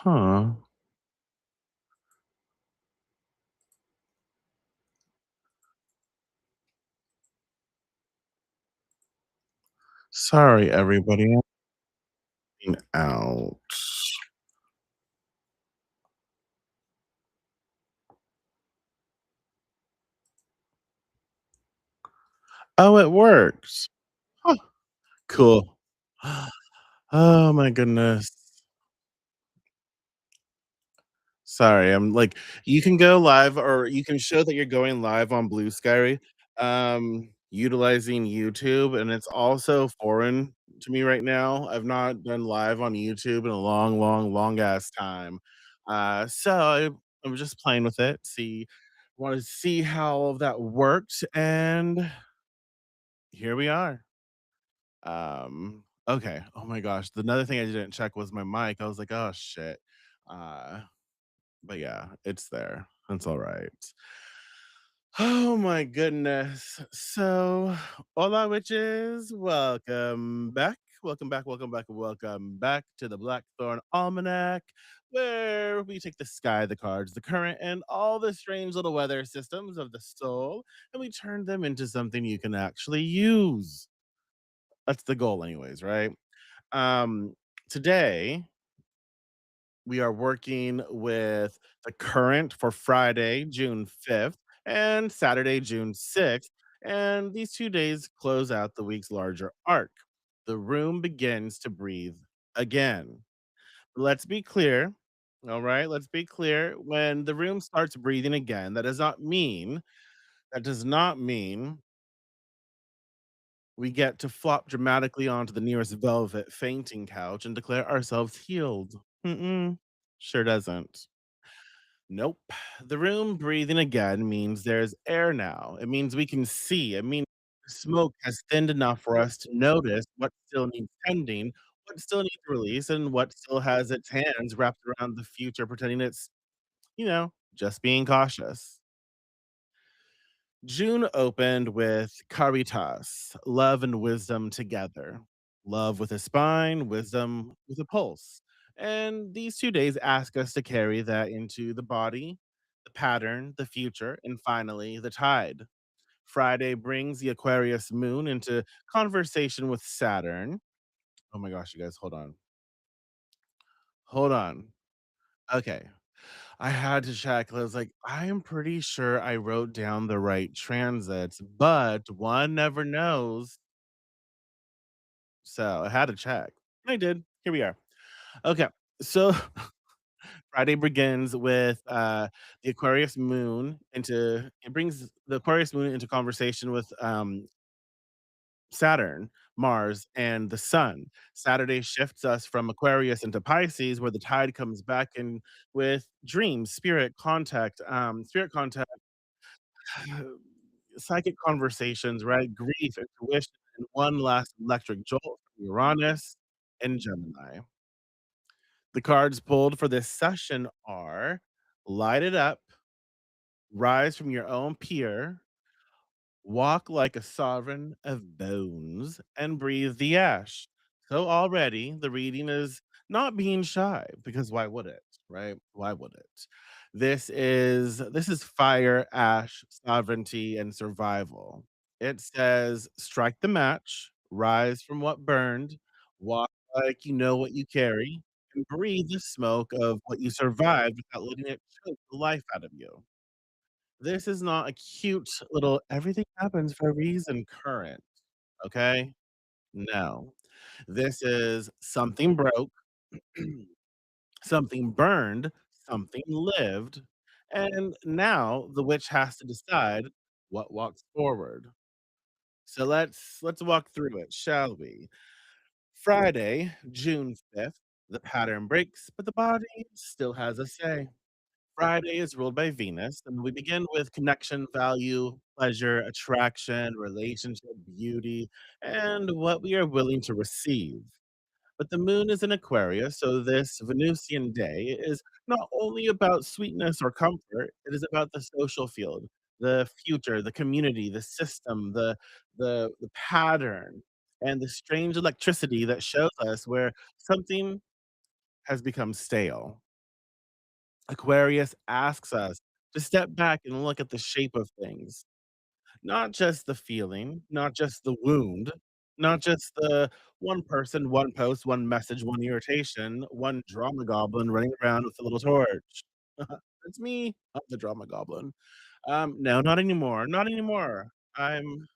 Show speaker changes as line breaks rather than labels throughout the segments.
Huh. Sorry, everybody. I'm out. Oh, it works. Huh. Cool. Oh my goodness. Sorry, I'm like, you can go live or you can show that you're going live on Blue Sky, utilizing YouTube, and it's also foreign to me right now. I've not done live on YouTube in a long, long, long ass time. I was just playing with it, want to see how all of that worked, and here we are. Okay. Oh my gosh. Another thing I didn't check was my mic. I was like, oh shit. Uh, but yeah, it's there. It's all right. Oh my goodness. So, hola witches, welcome back. Welcome back, welcome back, welcome back to the Blackthorn Almanac, where we take the sky, the cards, the current, and all the strange little weather systems of the soul, and we turn them into something you can actually use. That's the goal, anyways, right? Um, Today we are working with the current for Friday, June 5th, and Saturday, June 6th. And these 2 days close out the week's larger arc. The room begins to breathe again. Let's be clear. All right, let's be clear. When the room starts breathing again, that does not mean we get to flop dramatically onto the nearest velvet fainting couch and declare ourselves healed. Mm-mm, sure doesn't. Nope. The room breathing again means there's air now. It means we can see. It means the smoke has thinned enough for us to notice what still needs tending, what still needs release, and what still has its hands wrapped around the future, pretending it's, just being cautious. June opened with Caritas, love and wisdom together. Love with a spine, wisdom with a pulse. And these 2 days ask us to carry that into the body, the pattern, the future, and finally the tide. Friday brings the Aquarius moon into conversation with Saturn. Oh my gosh, you guys, hold on. Hold on. Okay. I had to check. I was like, I am pretty sure I wrote down the right transits, but one never knows. So I had to check. I did. Here we are. Okay. So Friday begins with the Aquarius moon into it brings the Aquarius moon into conversation with Saturn, Mars, and the sun. Saturday shifts us from Aquarius into Pisces, where the tide comes back in with dreams, spirit contact, psychic conversations, right? Grief, intuition, and one last electric jolt from Uranus and Gemini. The cards pulled for this session are Light It Up, Rise from Your Own Peer, Walk Like a Sovereign of Bones, and Breathe the Ash. So already the reading is not being shy because why would it, right? Why would it? This is fire, ash, sovereignty, and survival. It says strike the match, rise from what burned, walk like you know what you carry, and breathe the smoke of what you survived without letting it choke the life out of you. This is not a cute little everything happens for a reason current, okay? No. This is something broke, something burned, something lived, and now the witch has to decide what walks forward. So let's walk through it, shall we? Friday, June 5th, the pattern breaks, but the body still has a say. Friday is ruled by Venus, and we begin with connection, value, pleasure, attraction, relationship, beauty, and what we are willing to receive. But the moon is in Aquarius, so this Venusian day is not only about sweetness or comfort, it is about the social field, the future, the community, the system, the pattern, and the strange electricity that shows us where something has become stale. Aquarius asks us to step back and look at the shape of things, not just the feeling, not just the wound, not just the one person, one post, one message, one irritation, one drama goblin running around with a little torch. It's me. I'm the drama goblin. No, not anymore. Not anymore. I'm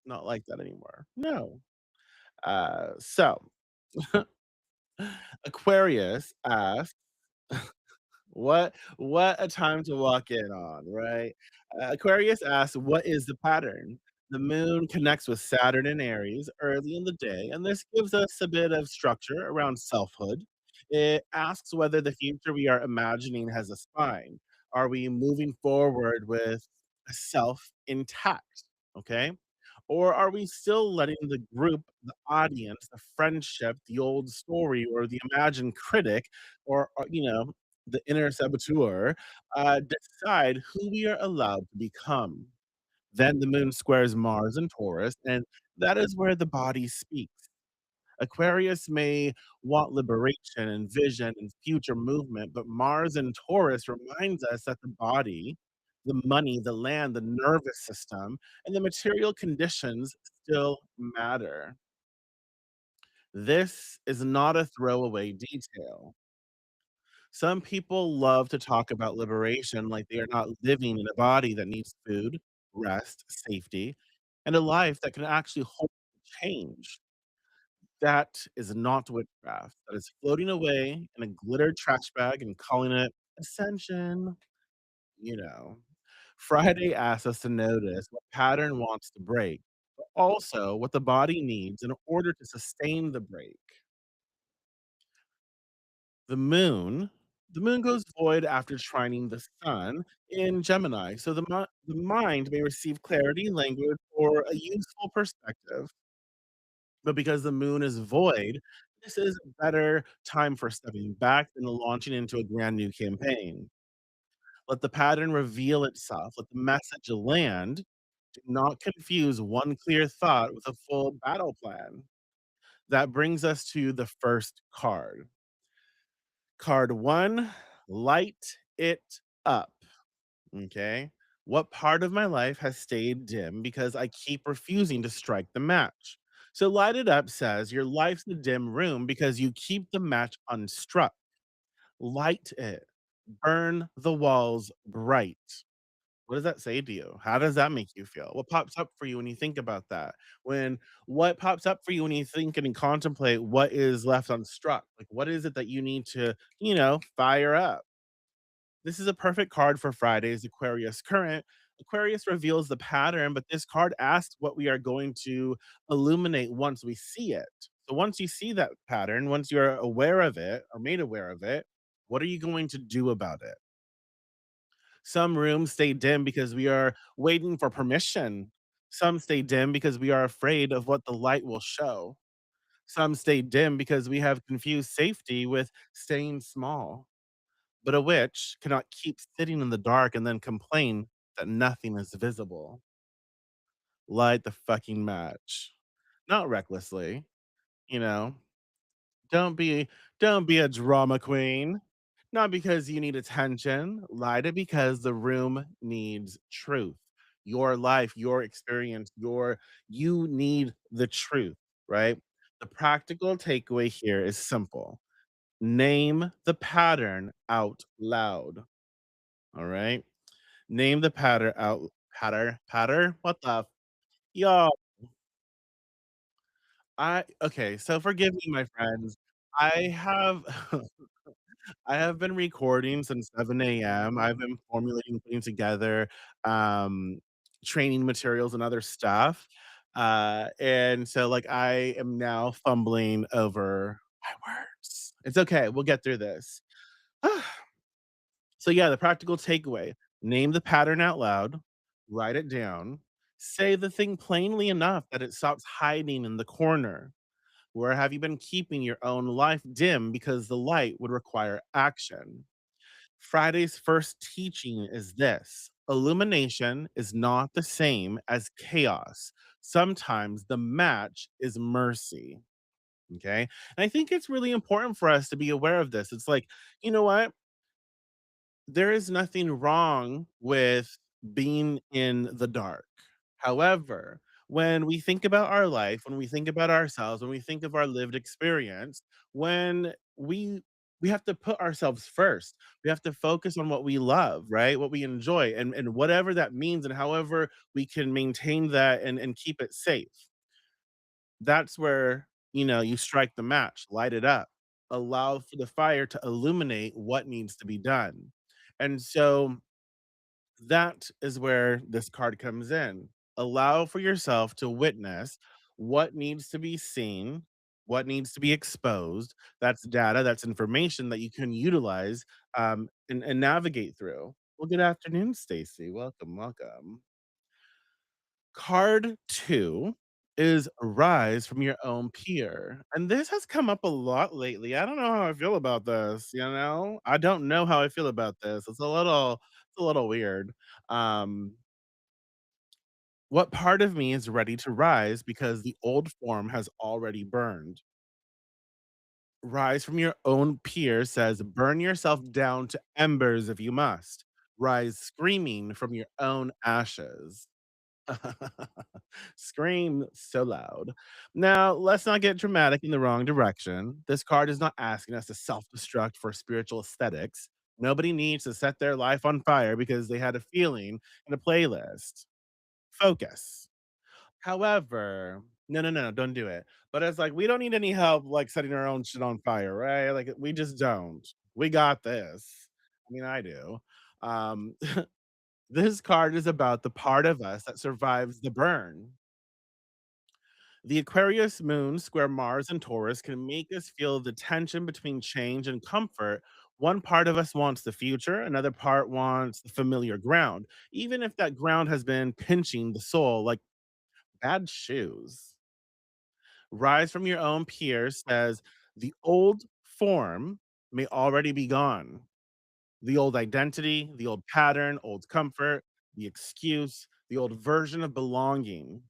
not like that anymore. No. So Aquarius asks, what a time to walk in on, right? Aquarius asks, "What is the pattern?" The moon connects with Saturn and Aries early in the day, and this gives us a bit of structure around selfhood. It asks whether the future we are imagining has a spine. Are we moving forward with a self intact? Okay. Or are we still letting the group, the audience, the friendship, the old story, or the imagined critic, or the inner saboteur, decide who we are allowed to become? Then the moon squares Mars and Taurus, and that is where the body speaks. Aquarius may want liberation and vision and future movement, but Mars and Taurus reminds us that the body, the money, the land, the nervous system, and the material conditions still matter. This is not a throwaway detail. Some people love to talk about liberation like they are not living in a body that needs food, rest, safety, and a life that can actually hold change. That is not witchcraft. That is floating away in a glitter trash bag and calling it ascension. You know, Friday asks us to notice what pattern wants to break, but also what the body needs in order to sustain the break. The moon the moon goes void after trining the sun in Gemini, so the mind may receive clarity, language, or a useful perspective. But because the moon is void, this is a better time for stepping back than launching into a brand new campaign. Let the pattern reveal itself, let the message land. Do not confuse one clear thought with a full battle plan. That brings us to the first card. Card one, light it up. Okay. What part of my life has stayed dim because I keep refusing to strike the match? So, Light It Up says your life's a dim room because you keep the match unstruck. Light it, burn the walls bright. What does that say to you? How does that make you feel? What pops up for you when you think about that? What pops up for you when you think and contemplate what is left unstruck? Like, what is it that you need to, fire up? This is a perfect card for Friday's Aquarius Current. Aquarius reveals the pattern, but this card asks what we are going to illuminate once we see it. So once you see that pattern, once you're aware of it or made aware of it, what are you going to do about it? Some rooms stay dim because we are waiting for permission. Some stay dim because we are afraid of what the light will show. Some stay dim because we have confused safety with staying small. But a witch cannot keep sitting in the dark and then complain that nothing is visible. Light the fucking match. Not recklessly, you know. Don't be don't be a drama queen. Not because you need attention. Light it because the room needs truth. Your life, your experience, you need the truth, right? The practical takeaway here is simple. Name the pattern out loud. All right. Name the patter? What the yo, I okay, so forgive me, my friends. I have I have been recording since 7 a.m. I've been formulating, putting together, um, training materials and other stuff, and so, like, I am now fumbling over my words. It's okay, we'll get through this. So yeah, the practical takeaway, name the pattern out loud, write it down, say the thing plainly enough that it stops hiding in the corner. Where have you been keeping your own life dim because the light would require action? Friday's first teaching is this: illumination is not the same as chaos. Sometimes the match is mercy. Okay. And I think it's really important for us to be aware of this. It's like, you know what? there is nothing wrong with being in the dark. However, when we think about our life, when we think about ourselves, when we think of our lived experience, when we have to put ourselves first. We have to focus on what we love, right? What we enjoy and whatever that means and however we can maintain that and keep it safe. That's where, you strike the match, light it up, allow for the fire to illuminate what needs to be done. And so that is where this card comes in. Allow for yourself to witness what needs to be seen, what needs to be exposed. That's data, that's information that you can utilize and navigate through. Well, good afternoon, Stacy. Welcome, welcome. Card 2 is rise from your own peer, and this has come up a lot lately. I don't know how I feel about this, you know? I don't know how I feel about this. It's a little weird. Um, what part of me is ready to rise because the old form has already burned? Rise from your own peer says, burn yourself down to embers if you must. Rise screaming from your own ashes. Scream so loud. Now, let's not get dramatic in the wrong direction. This card is not asking us to self destruct for spiritual aesthetics. Nobody needs to set their life on fire because they had a feeling in a playlist. Focus. However, no, no, no, don't do it. But it's like we don't need any help like setting our own shit on fire, right? Like we just don't. We got this. I mean, I do. Um, this card is about the part of us that survives the burn. The Aquarius moon square Mars and Taurus can make us feel the tension between change and comfort. One part of us wants the future, another part wants the familiar ground, even if that ground has been pinching the soul like bad shoes. Rise from your own peers says the old form may already be gone. The old identity, the old pattern, old comfort, the excuse, the old version of belonging.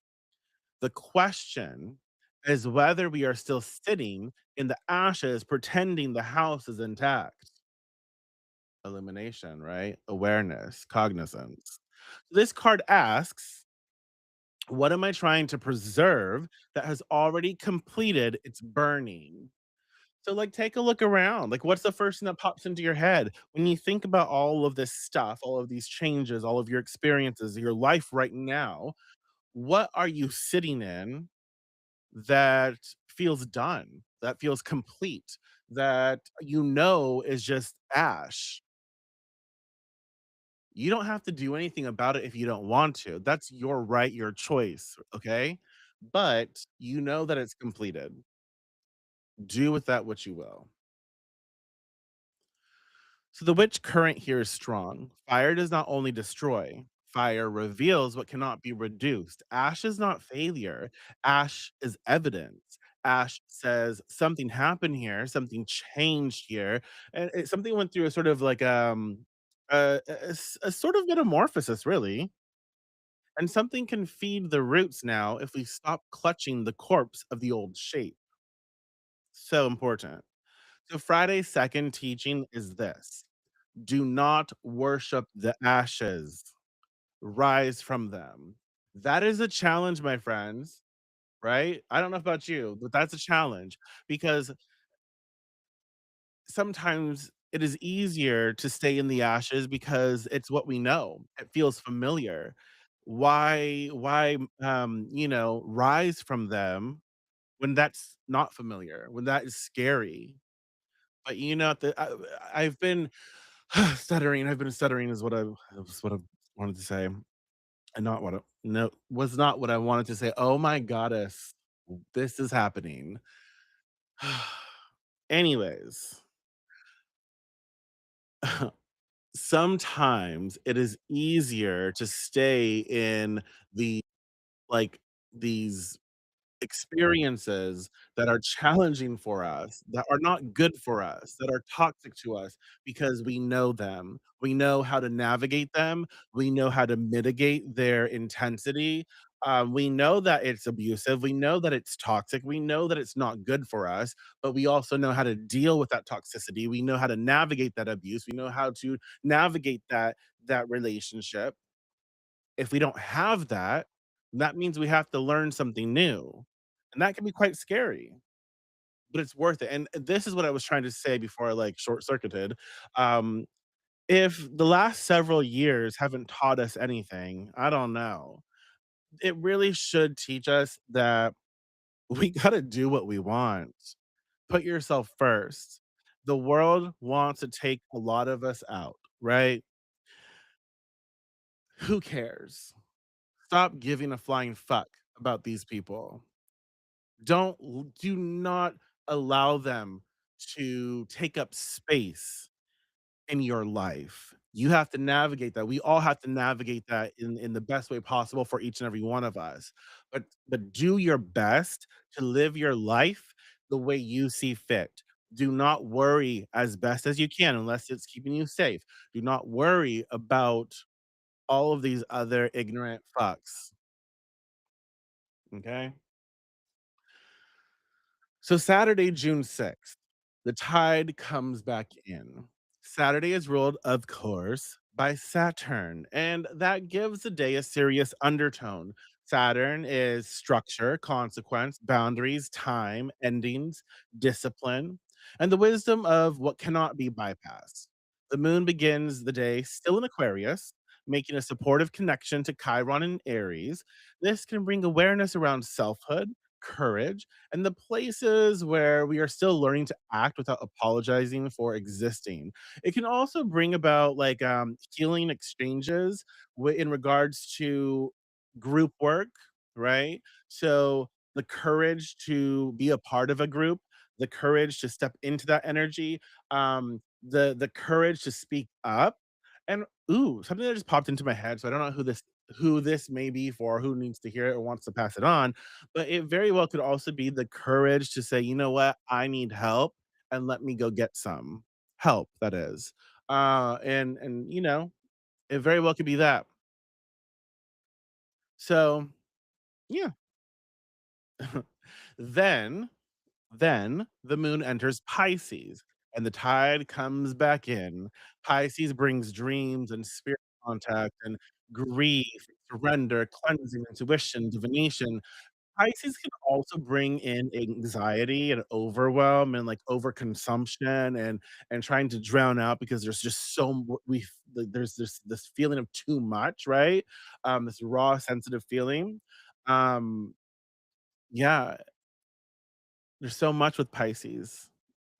The question is whether we are still sitting in the ashes pretending the house is intact. Illumination, right? Awareness, cognizance. This card asks, what am I trying to preserve that has already completed its burning? So, like, take a look around. Like, what's the first thing that pops into your head when you think about all of this stuff, all of these changes, all of your experiences, your life right now? What are you sitting in that feels done, that feels complete, that is just ash. You don't have to do anything about it if you don't want to. That's your right, your choice, okay? But you know that it's completed. Do with that what you will. So the witch current here is strong. Fire does not only destroy, fire reveals what cannot be reduced. Ash is not failure, ash is evidence. Ash says something happened here, something changed here, and something went through a sort of like a sort of metamorphosis, really. And something can feed the roots now if we stop clutching the corpse of the old shape. So important. So Friday's second teaching is this: do not worship the ashes, rise from them. That is a challenge, my friends, right? I don't know about you, but that's a challenge because sometimes it is easier to stay in the ashes because it's what we know. It feels familiar. Why rise from them when that's not familiar, when that is scary? But I've been stuttering. I've been stuttering is what I wanted to say, and not what I no was not what I wanted to say. Oh my goddess, this is happening. Anyways, sometimes it is easier to stay in the like these experiences that are challenging for us, that are not good for us, that are toxic to us because we know them. We know how to navigate them. We know how to mitigate their intensity. We know that it's abusive. We know that it's toxic. We know that it's not good for us, but we also know how to deal with that toxicity. We know how to navigate that abuse. We know how to navigate that relationship. If we don't have that, that means we have to learn something new. And that can be quite scary, but it's worth it. And this is what I was trying to say before I like short circuited. Um, if the last several years haven't taught us anything, I don't know. It really should teach us that we gotta do what we want. Put yourself first. The world wants to take a lot of us out, right? Who cares? Stop giving a flying fuck about these people. Do not allow them to take up space in your life. You have to navigate that. We all have to navigate that in the best way possible for each and every one of us. But do your best to live your life the way you see fit. Do not worry as best as you can unless it's keeping you safe. Do not worry about all of these other ignorant fucks, okay? So Saturday, June 6th, the tide comes back in. Saturday is ruled, of course, by Saturn, and that gives the day a serious undertone. Saturn is structure, consequence, boundaries, time, endings, discipline, and the wisdom of what cannot be bypassed. The moon begins the day still in Aquarius, making a supportive connection to Chiron and Aries. This can bring awareness around selfhood, courage, and the places where we are still learning to act without apologizing for existing. It can also bring about like healing exchanges in regards to group work, right? So the courage to be a part of a group, the courage to step into that energy, the courage to speak up. And ooh, something that just popped into my head. So I don't know who this may be for, who needs to hear it or wants to pass it on, but it very well could also be the courage to say, "You know what? I need help, and let me go get some help," that is. And, it very well could be that. So, yeah. Then then the moon enters Pisces, and the tide comes back in. Pisces brings dreams and spirit contact and grief, surrender, cleansing, intuition, divination. Pisces can also bring in anxiety and overwhelm and, like, overconsumption and trying to drown out because there's just so m we f like, there's this feeling of too much, right? This raw, sensitive feeling. Um, yeah, there's so much with Pisces.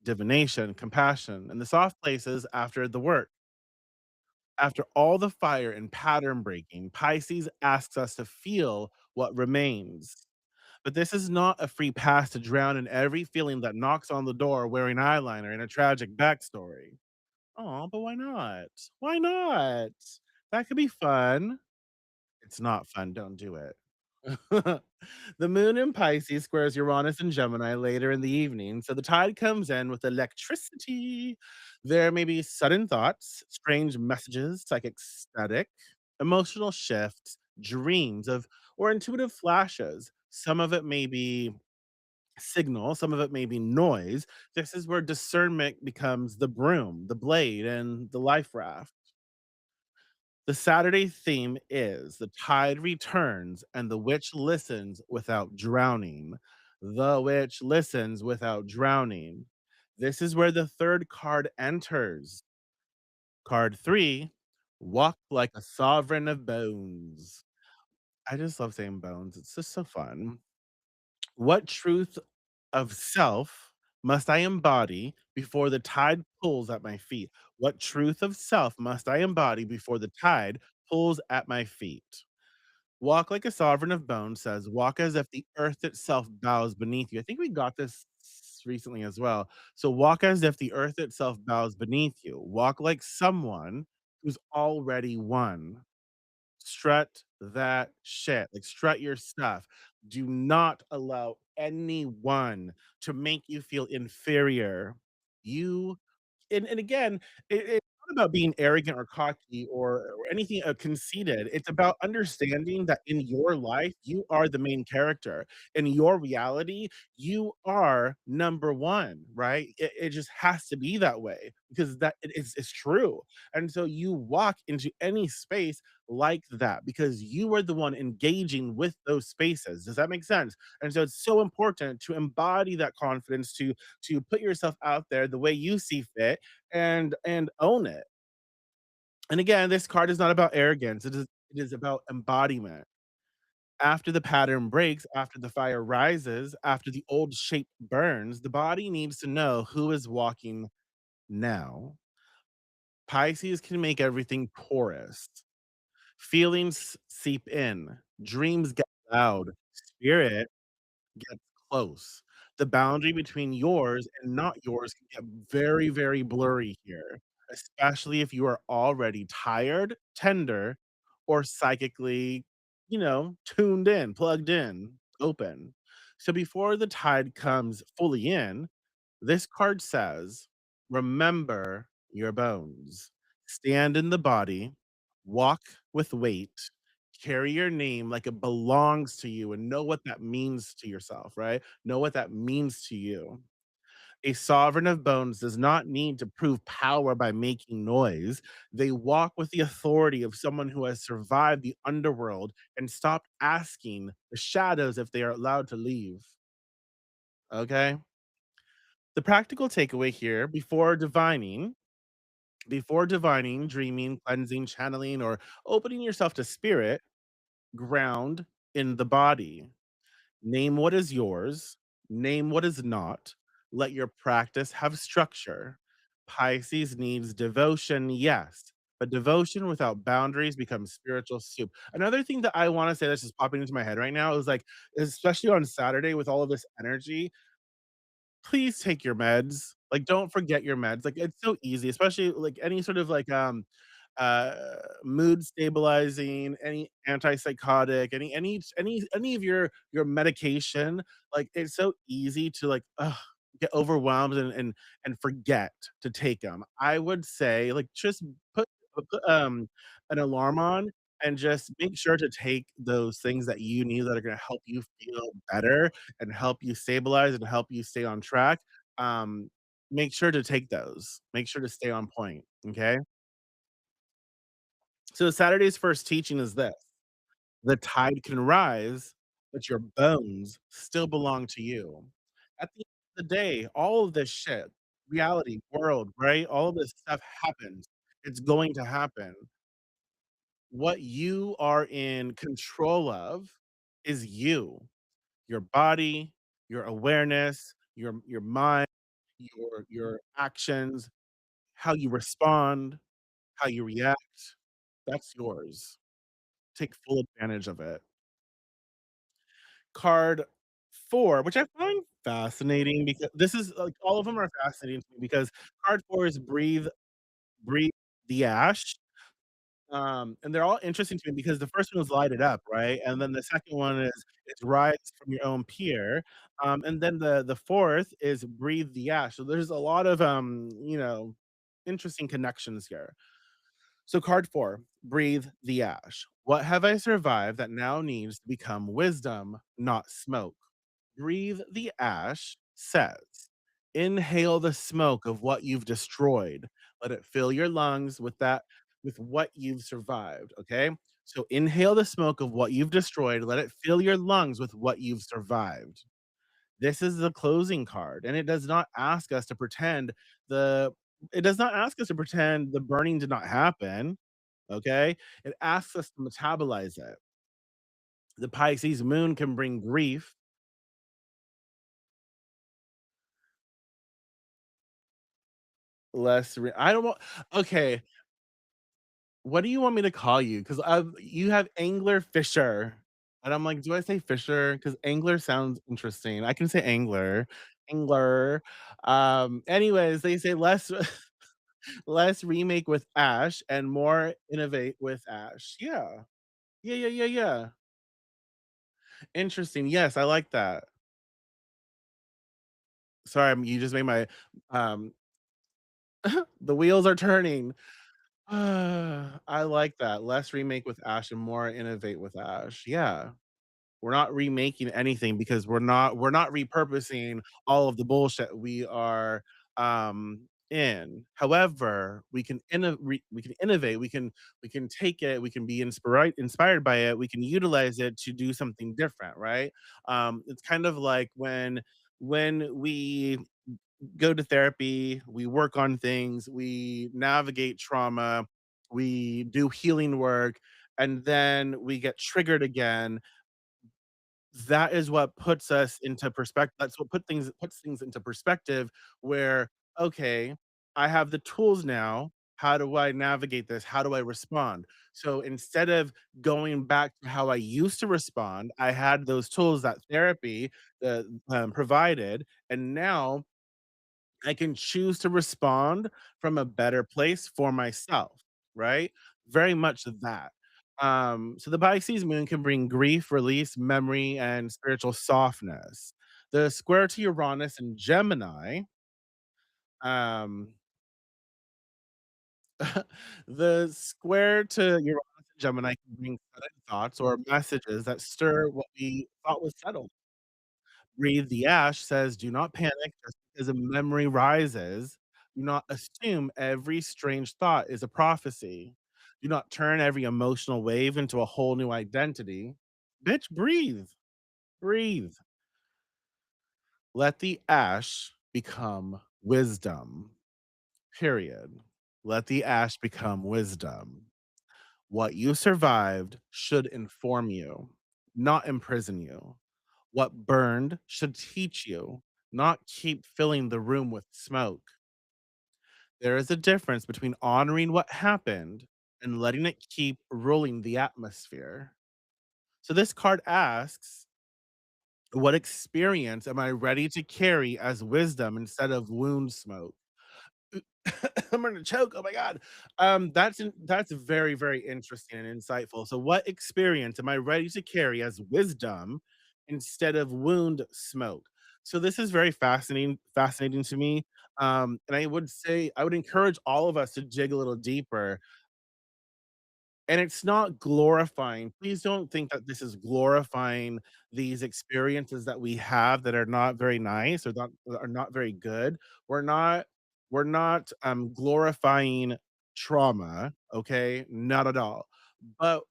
Divination, compassion, and the soft places after the work. After all the fire and pattern breaking, Pisces asks us to feel what remains. But this is not a free pass to drown in every feeling that knocks on the door wearing eyeliner and a tragic backstory. Oh, but why not? Why not? That could be fun. It's not fun, don't do it. The moon in Pisces squares Uranus and Gemini later in the evening, so the tide comes in with electricity. There may be sudden thoughts, strange messages, psychic static, emotional shifts, dreams of or intuitive flashes. Some of it may be signal, some of it may be noise. This is where discernment becomes the broom, the blade, and the life raft. The Saturday theme is the tide returns and the witch listens without drowning. The witch listens without drowning. This is where the third card enters. Card three, walk like a sovereign of bones. I just love saying bones. It's just so fun. What truth of self must I embody before the tide pulls at my feet? What truth of self must I embody before the tide pulls at my feet? Walk like a sovereign of bone says, walk as if the earth itself bows beneath you. I think we got this recently as well. So walk as if the earth itself bows beneath you. Walk like someone who's already won. Strut that shit. Like, strut your stuff. Do not allow anyone to make you feel inferior. You and again, it's about being arrogant or cocky or anything, conceited. It's about understanding that in your life, you are the main character. In your reality, you are number 1, right? It just has to be that way because that it's true. And so you walk into any space like that because you are the one engaging with those spaces. Does that make sense? And so it's so important to embody that confidence, to put yourself out there the way you see fit and own it. And again, this card is not about arrogance. It is about embodiment. After the pattern breaks, after the fire rises, after the old shape burns, the body needs to know who is walking now. Pisces can make everything porous. Feelings seep in. Dreams get loud. Spirit gets close. The boundary between yours and not yours can get very, very blurry here, especially if you are already tired, tender, or psychically, tuned in, plugged in, open. So before the tide comes fully in, this card says, remember your bones. Stand in the body, walk with weight, carry your name like it belongs to you, and know what that means to yourself, right? Know what that means to you. A sovereign of bones does not need to prove power by making noise. They walk with the authority of someone who has survived the underworld and stopped asking the shadows if they are allowed to leave. Okay? The practical takeaway here before divining, dreaming, cleansing, channeling, or opening yourself to spirit, ground in the body. Name what is yours, name what is not. Let your practice have structure. Pisces needs devotion, yes, but devotion without boundaries becomes spiritual soup. Another thing that I want to say that's just popping into my head right now is like, especially on Saturday with all of this energy, please take your meds. Like, don't forget your meds. Like, it's so easy, especially like any sort of like uh mood stabilizing, any antipsychotic, any of your medication. Like, it's so easy to like get overwhelmed and forget to take them. I would say like just put an alarm on and just make sure to take those things that you need that are going to help you feel better and help you stabilize and help you stay on track. um Make sure to take those, make sure to stay on point. Okay, so Saturday's first teaching is this: the tide can rise, but your bones still belong to you. At the end of the day, all of this shit, reality, world, right? All of this stuff happens. It's going to happen. What you are in control of is you, your body, your awareness, your mind, your actions, how you respond, how you react. That's yours. Take full advantage of it. Card 4, which I find fascinating because this is like all of them are fascinating to me because card 4 is breathe the ash. And they're all interesting to me because the first one was light it up, right? And then the second one is rise from your own peer. And then the fourth is breathe the ash. So there's a lot of interesting connections here. So card 4, breathe the ash. What have I survived that now needs to become wisdom, not smoke? Breathe the ash says, inhale the smoke of what you've destroyed. Let it fill your lungs with what you've survived. Okay. So inhale the smoke of what you've destroyed. Let it fill your lungs with what you've survived. This is the closing card, and the it does not ask us to pretend the burning did not happen. Okay. It asks us to metabolize it. The Pisces moon can bring grief. I don't want. Okay, what do you want me to call you? Because you have Angler Fisher, and I'm like, do I say Fisher? Because Angler sounds interesting. I can say Angler, Angler. Anyways, they say less less remake with Ash and more innovate with Ash. Yeah, yeah, yeah, yeah, yeah. Interesting. Yes, I like that. Sorry, you just made my um the wheels are turning. I like that. Less remake with Ash and more innovate with Ash. Yeah. We're not remaking anything because we're not repurposing all of the bullshit we are in. However, we can innovate, we can take it, we can be inspired by it, we can utilize it to do something different, right? It's kind of like when we go to therapy, we work on things, we navigate trauma, we do healing work, and then we get triggered again. That is what puts us into perspective. That's what puts things into perspective where, okay, I have the tools now. How do I navigate this? How do I respond? So instead of going back to how I used to respond, I had those tools that therapy provided, and now I can choose to respond from a better place for myself, right? Very much that. So the Pisces moon can bring grief, release, memory, and spiritual softness. The square to Uranus and Gemini, um, the square to Uranus and Gemini can bring sudden thoughts or messages that stir what we thought was settled. Breathe the Ash says, "Do not panic just because a memory rises. Do not assume every strange thought is a prophecy. Do not turn every emotional wave into a whole new identity. Bitch, breathe. Breathe. Let the ash become wisdom. Period. Let the ash become wisdom. What you survived should inform you, not imprison you. What burned should teach you, not keep filling the room with smoke. There is a difference between honoring what happened and letting it keep ruling the atmosphere. So this card asks, what experience am I ready to carry as wisdom instead of wound smoke? I'm gonna choke. Oh my god. That's very, very interesting and insightful. So what experience am I ready to carry as wisdom instead of wound smoke? So this is very fascinating to me. And I would say I would encourage all of us to dig a little deeper. And it's not glorifying. Please don't think that this is glorifying these experiences that we have that are not very nice or that are not very good. We're not we're not glorifying trauma, okay? Not at all. But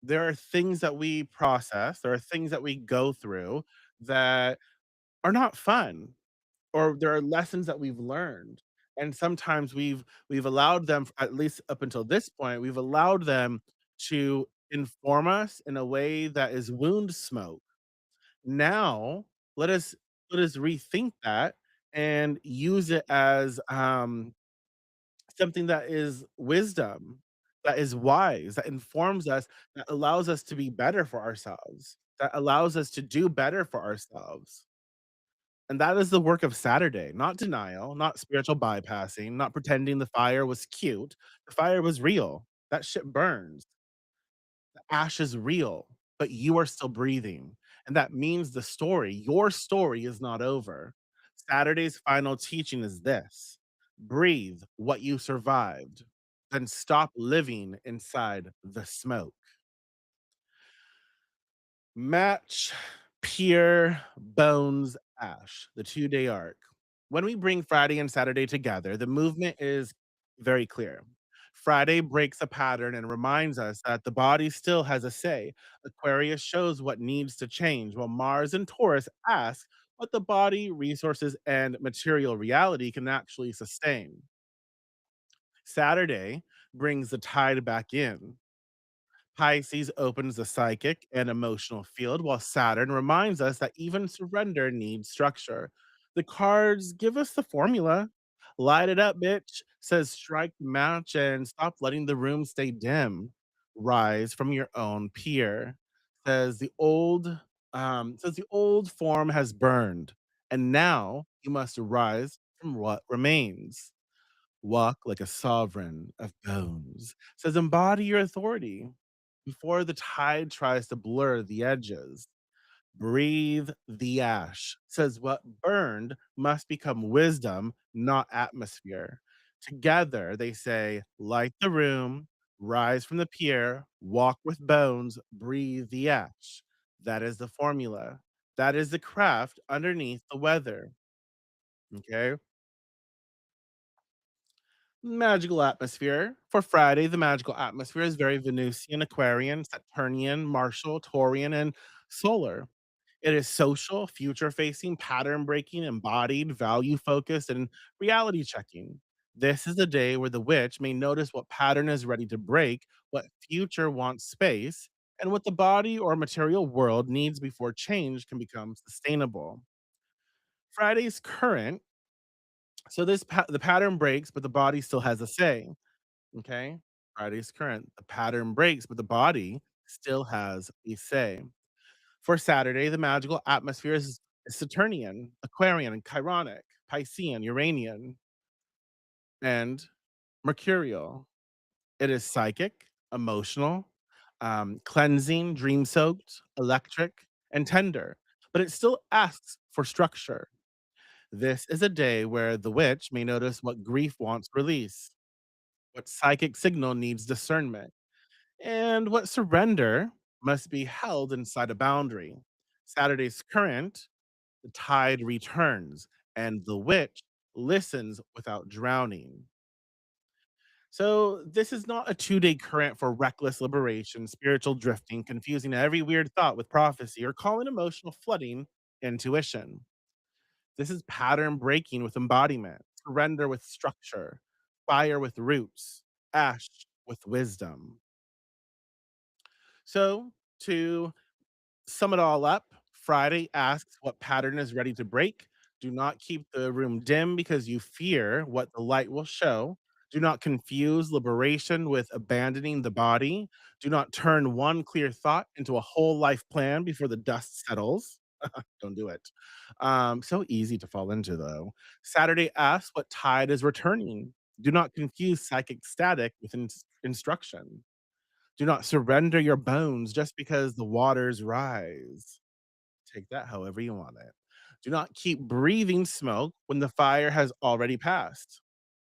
there are things that we process, there are things that we go through that are not fun, or there are lessons that we've learned, and sometimes we've allowed them, at least up until this point, we've allowed them to inform us in a way that is wound smoke. Now, let us let us rethink that and use it as, something that is wisdom, that is wise, that informs us, that allows us to be better for ourselves, that allows us to do better for ourselves. And that is the work of Saturday, not denial, not spiritual bypassing, not pretending the fire was cute. The fire was real. That shit burns. The ash is real, but you are still breathing. And that means your story is not over. Saturday's final teaching is this: breathe what you survived, then stop living inside the smoke. Match, Pier, Bones, Ash, the 2-day arc. When we bring Friday and Saturday together, the movement is very clear. Friday breaks a pattern and reminds us that the body still has a say. Aquarius shows what needs to change, while Mars and Taurus ask what the body, resources, and material reality can actually sustain. Saturday brings the tide back in. Pisces opens the psychic and emotional field, while Saturn reminds us that even surrender needs structure. The cards give us the formula. Light it up, bitch, says strike the match and stop letting the room stay dim. Rise from your own pier. Says the old form has burned, and now you must rise from what remains. Walk like a sovereign of bones. Says embody your authority before the tide tries to blur the edges. Breathe the ash. Says what burned must become wisdom, not atmosphere. Together, they say, light the room, rise from the pier, walk with bones, breathe the ash. That is the formula. That is the craft underneath the weather. Okay. Magical atmosphere. For Friday, the magical atmosphere is very Venusian, Aquarian, Saturnian, Martial, Taurian, and solar. It is social, future facing, pattern breaking, embodied, value focused, and reality checking. This is the day where the witch may notice what pattern is ready to break, what future wants space, and what the body or material world needs before change can become sustainable. Friday's current. So the pattern breaks, but the body still has a say. Okay. Friday's current. The pattern breaks, but the body still has a say. For Saturday, the magical atmosphere is Saturnian, Aquarian, and Chironic, Piscean, Uranian, and Mercurial. It is psychic, emotional, cleansing, dream soaked, electric, and tender, but it still asks for structure. This is a day where the witch may notice what grief wants release, what psychic signal needs discernment, and what surrender must be held inside a boundary. Saturday's current, the tide returns, and the witch listens without drowning. So, this is not a 2-day current for reckless liberation, spiritual drifting, confusing every weird thought with prophecy, or calling emotional flooding intuition. This is pattern breaking with embodiment, surrender with structure, fire with roots, ash with wisdom. So, to sum it all up, Friday asks what pattern is ready to break. Do not keep the room dim because you fear what the light will show. Do not confuse liberation with abandoning the body. Do not turn one clear thought into a whole life plan before the dust settles. Don't do it. So easy to fall into, though. Saturday asks what tide is returning. Do not confuse psychic static with instruction. Do not surrender your bones just because the waters rise. Take that however you want it. Do not keep breathing smoke when the fire has already passed.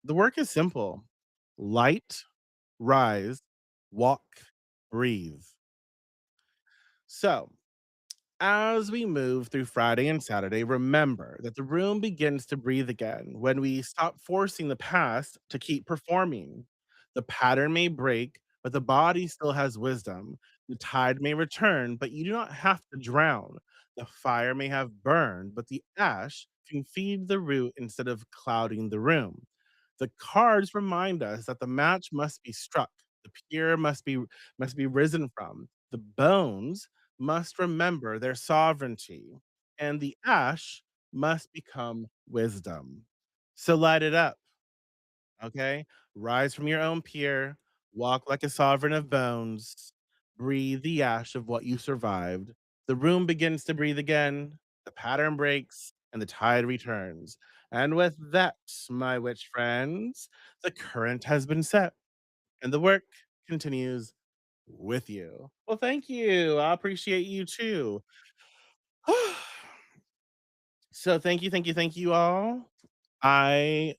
The work is simple: light, rise, walk, breathe. So, as we move through Friday and Saturday, remember that the room begins to breathe again when we stop forcing the past to keep performing. The pattern may break, but the body still has wisdom. The tide may return, but you do not have to drown. The fire may have burned, but the ash can feed the root instead of clouding the room. The cards remind us that the match must be struck, the pier must be risen from. The bones must remember their sovereignty, and the ash must become wisdom. So light it up, okay? Rise from your own pier, walk like a sovereign of bones, breathe the ash of what you survived. The room begins to breathe again, the pattern breaks, and the tide returns. And with that, my witch friends, the current has been set, and the work continues with you. Well, thank you. I appreciate you too. So thank you all. I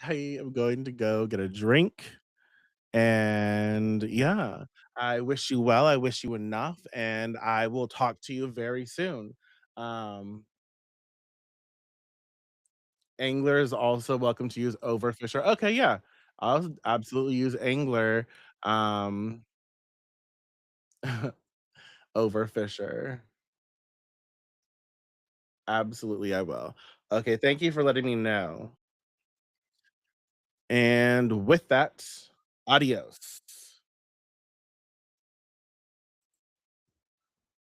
I am going to go get a drink and yeah, I wish you well. I wish you enough and I will talk to you very soon. Um Angler is also welcome to use Overfisher. Okay, yeah. I'll absolutely use Angler. Um Overfisher. Absolutely I will. Okay, thank you for letting me know. And with that, adios.